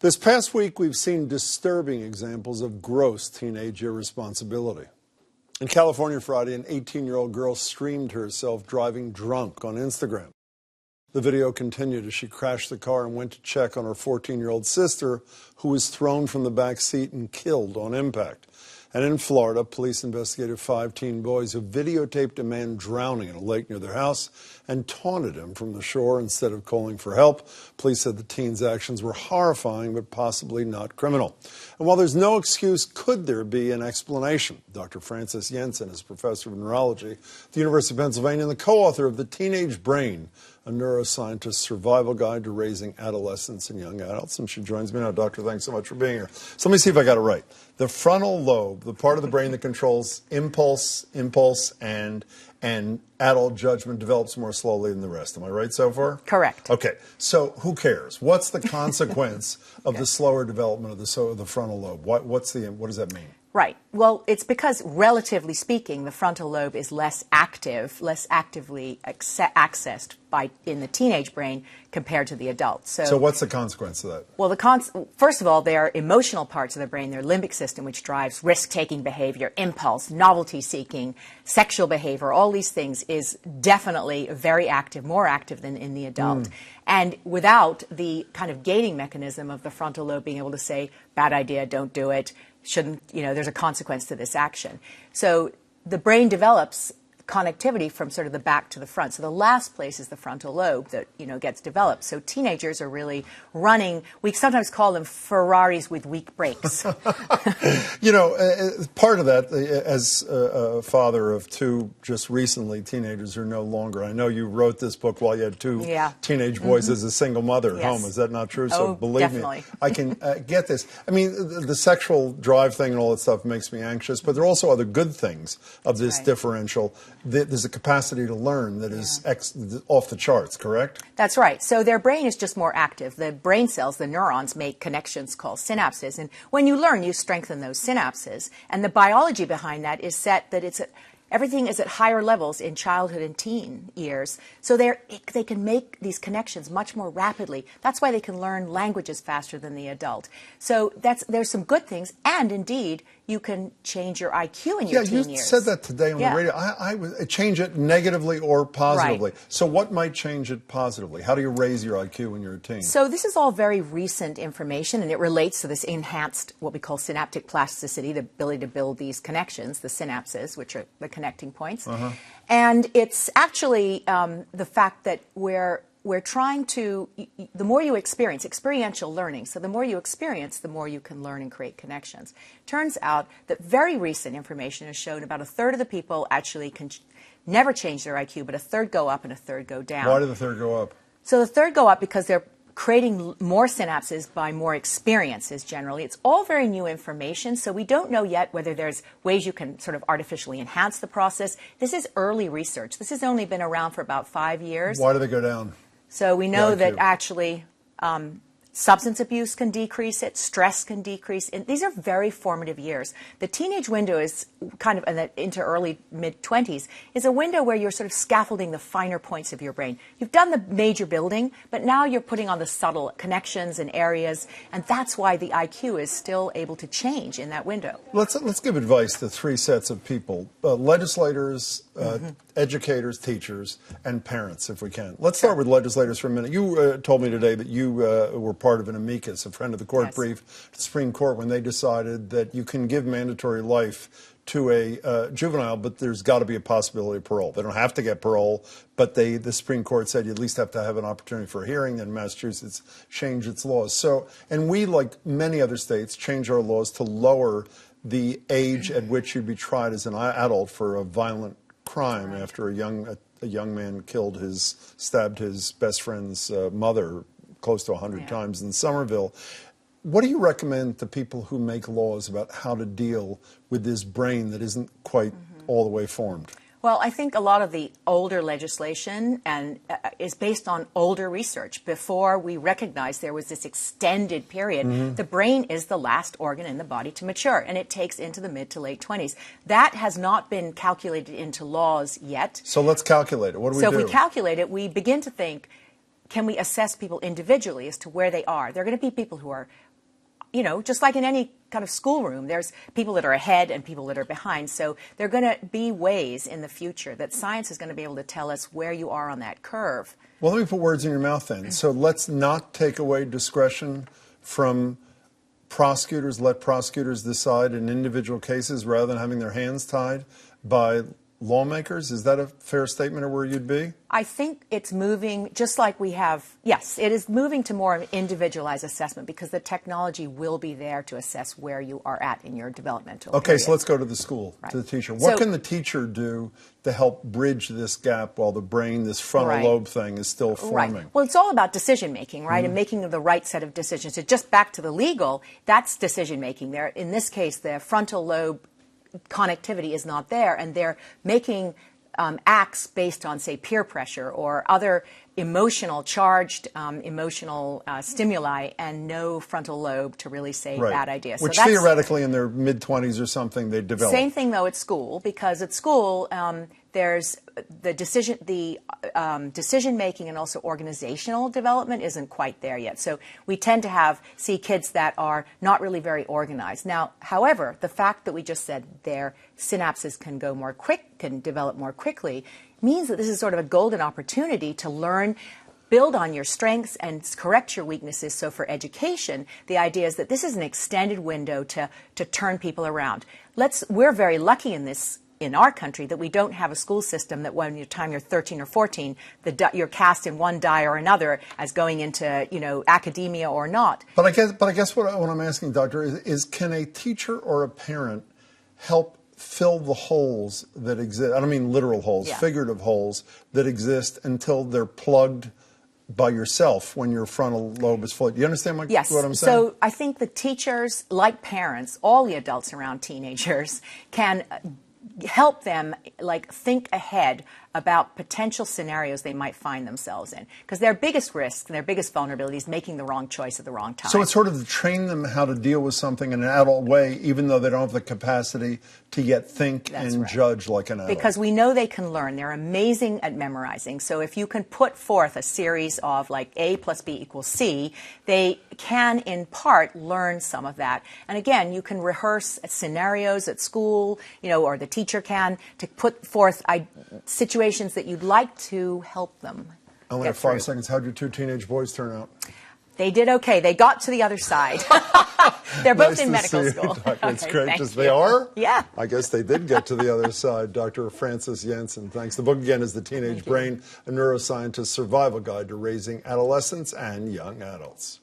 This past week, we've seen disturbing examples of gross teenage irresponsibility. In California Friday, an 18-year-old girl streamed herself driving drunk on Instagram. The video continued as she crashed the car and went to check on her 14-year-old sister, who was thrown from the back seat and killed on impact. And in Florida, police investigated 5 teen boys who videotaped a man drowning in a lake near their house and taunted him from the shore instead of calling for help. Police said the teens' actions were horrifying but possibly not criminal. And while there's no excuse, could there be an explanation? Dr. Francis Jensen is professor of neurology at the University of Pennsylvania and the co-author of The Teenage Brain, a neuroscientist's survival guide to raising adolescents and young adults. And she joins me now. Doctor, thanks so much for being here. So let me see if I got it right. The frontal lobe, the part of the brain that controls impulse, and adult judgment, develops more slowly than the rest. Am I right so far? Correct. Okay. So who cares? What's the consequence of the slower development of the frontal lobe? What does that mean? Right. Well, it's because, relatively speaking, the frontal lobe is less actively accessed in the teenage brain compared to the adult. So what's the consequence of that? Well, first of all, there are emotional parts of the brain, their limbic system, which drives risk-taking behavior, impulse, novelty-seeking, sexual behavior. All these things is definitely very active, more active than in the adult. And without the kind of gating mechanism of the frontal lobe being able to say, bad idea, don't do it, there's a consequence to this action. So the brain develops connectivity from sort of the back to the front. So the last place is the frontal lobe that, gets developed. So teenagers are really running, we sometimes call them Ferraris with weak brakes. Part of that, as a father of 2 just recently teenagers who are no longer, I know you wrote this book while you had 2 teenage boys as a single mother at home. Is that not true? So believe definitely. me, I can get this. I mean, the sexual drive thing and all that stuff makes me anxious, but there are also other good things of this differential. There's a capacity to learn that is off the charts, correct? That's right. So their brain is just more active. The brain cells, the neurons, make connections called synapses. And when you learn, you strengthen those synapses. And the biology behind that is set that everything is at higher levels in childhood and teen years. So they can make these connections much more rapidly. That's why they can learn languages faster than the adult. So there's some good things. And indeed, you can change your IQ in your teen years. Yeah, you said that today on the radio. I would change it negatively or positively. Right. So what might change it positively? How do you raise your IQ when you're a teen? So this is all very recent information, and it relates to this enhanced, what we call synaptic plasticity, the ability to build these connections, the synapses, which are the connecting points. And it's actually the fact that we're trying to, the more you experience, experiential learning, so the more you experience, the more you can learn and create connections. Turns out that very recent information has shown about 1/3 of the people actually can never change their IQ, but 1/3 go up and 1/3 go down. Why do the 1/3 go up? So the 1/3 go up because they're creating more synapses by more experiences generally. It's all very new information, so we don't know yet whether there's ways you can sort of artificially enhance the process. This is early research. This has only been around for about 5 years. Why do they go down? So we know that actually substance abuse can decrease it, stress can decrease, and these are very formative years. The teenage window is kind of into early mid-20s is a window where you're sort of scaffolding the finer points of your brain. You've done the major building, but now you're putting on the subtle connections and areas, and that's why the IQ is still able to change in that window. Let's give advice to 3 sets of people: legislators, educators, teachers, and parents, if we can. Let's start with legislators for a minute. You told me today that you were part of an amicus, a friend of the court brief to the Supreme Court, when they decided that you can give mandatory life to a juvenile, but there's got to be a possibility of parole. They don't have to get parole, but the Supreme Court said you at least have to have an opportunity for a hearing, and Massachusetts changed its laws. So, and we, like many other states, changed our laws to lower the age at which you'd be tried as an adult for a violent crime after a young man stabbed his best friend's mother close to 100 times in Somerville. What do you recommend to people who make laws about how to deal with this brain that isn't quite all the way formed? Well, I think a lot of the older legislation is based on older research. Before we recognized there was this extended period, the brain is the last organ in the body to mature, and it takes into the mid to late 20s. That has not been calculated into laws yet. So let's calculate it. What do we do? So if we calculate it, we begin to think, can we assess people individually as to where they are? There are going to be people who are just like in any kind of schoolroom, there's people that are ahead and people that are behind. So there are going to be ways in the future that science is going to be able to tell us where you are on that curve. Well, let me put words in your mouth then. So let's not take away discretion from prosecutors. Let prosecutors decide in individual cases rather than having their hands tied by lawmakers. Is that a fair statement of where you'd be? I think it's moving, just like we have, yes, it is moving to more of an individualized assessment because the technology will be there to assess where you are at in your developmental period. So let's go to the school, to the teacher. What can the teacher do to help bridge this gap while the brain, this frontal lobe thing, is still forming? Right. Well, it's all about decision making, right, and making the right set of decisions. So just back to the legal, that's decision making there. In this case, the frontal lobe connectivity is not there, and they're making acts based on, say, peer pressure or other emotional, charged emotional stimuli, and no frontal lobe to really say bad ideas. Which theoretically in their mid-20s or something they develop. Same thing, though, at school, because at school there's the decision-making and also organizational development isn't quite there yet. So we tend to see kids that are not really very organized. Now, however, the fact that we just said their synapses can develop more quickly, means that this is sort of a golden opportunity to learn, build on your strengths and correct your weaknesses. So for education, the idea is that this is an extended window to turn people around. We're very lucky in our country that we don't have a school system that when you're 13 or 14, you're cast in one die or another as going into, academia or not. But I guess what I'm asking, Doctor, is can a teacher or a parent help fill the holes that exist? I don't mean literal holes, figurative holes that exist until they're plugged by yourself when your frontal lobe is full. Do you understand what I'm saying? So I think the teachers, like parents, all the adults around teenagers, can help them think ahead about potential scenarios they might find themselves in. Because their biggest risk and their biggest vulnerability is making the wrong choice at the wrong time. So it's sort of to train them how to deal with something in an adult way, even though they don't have the capacity to yet think and judge like an adult. Because we know they can learn. They're amazing at memorizing. So if you can put forth a series of A plus B equals C, they can in part learn some of that. And again, you can rehearse scenarios at school, or the teacher can, to put forth situations that you'd like to help them. I only have 5 seconds. How'd your 2 teenage boys turn out? They did okay. They got to the other side. They're both in medical school. It's great. They are? Yeah. I guess they did get to the other side. Dr. Frances Jensen, thanks. The book again is The Teenage Brain, a neuroscientist's survival guide to raising adolescents and young adults.